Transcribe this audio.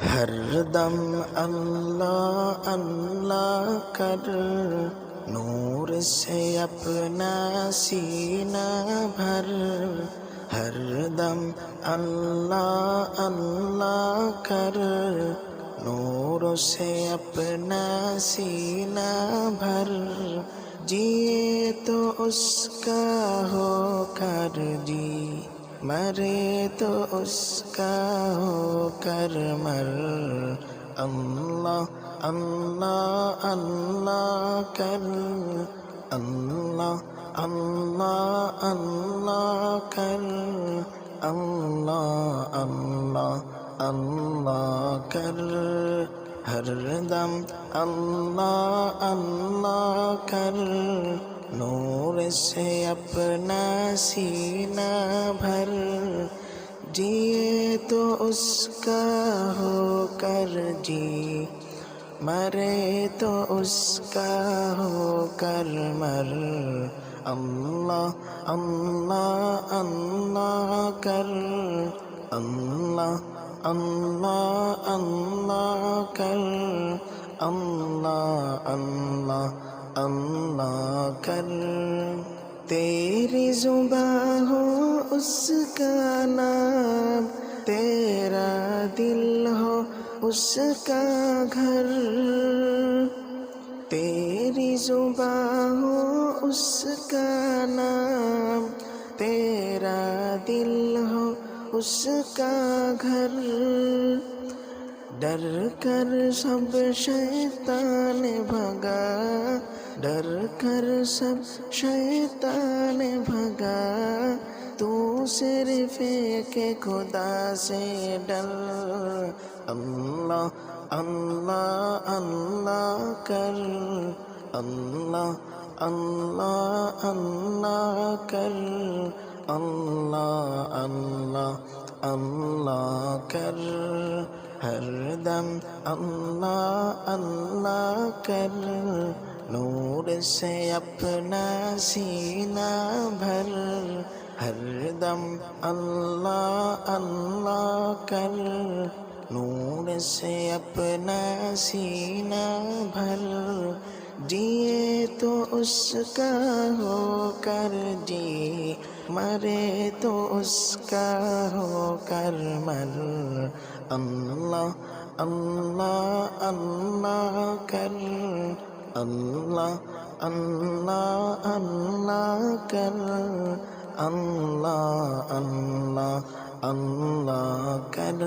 ہر دم اللہ اللہ کر، نور سے اپنا سینہ بھر، ہر دم اللہ اللہ کر، نور سے اپنا سینہ بھر، جیے تو اس کا ہو کر جی، مرے تو اس کا ہو کر مر، اللہ اللہ اللہ کر، اللہ اللہ اللہ کر، اللہ اللہ اللہ کر، ہر دم اللہ اللہ کر، نور سے اپنا سینہ بھر، جیے تو اس کا ہو کر جی، مرے تو اس کا ہو کر مر، اللہ اللہ اللہ کر، اللہ اللہ اللہ کر، اللہ اللہ اللہ کر، تیری زبان ہو اس کا نام، تیرا دل ہو اس کا گھر، تیری زبان ہو اس کا نام، تیرا دل ہو اس کا گھر، ڈر کر سب شیطان بھگا، ڈر کر سب شیطان بھگا، تو صرف ایک خدا سے ڈر، اللہ اللہ اللہ کر، اللہ اللہ اللہ کر، اللہ اللہ اللہ کر، ہر دم اللہ اللہ کر، نور سے اپنا سینہ بھر، ہر دم اللہ اللہ کر، نور سے اپنا سینہ بھر، جیے تو اس کا ہو کر جی، مرے تو اس کا ہو کر مر، اللہ اللہ اللہ کر، اللہ اللہ اللہ کر، اللہ اللہ اللہ کر۔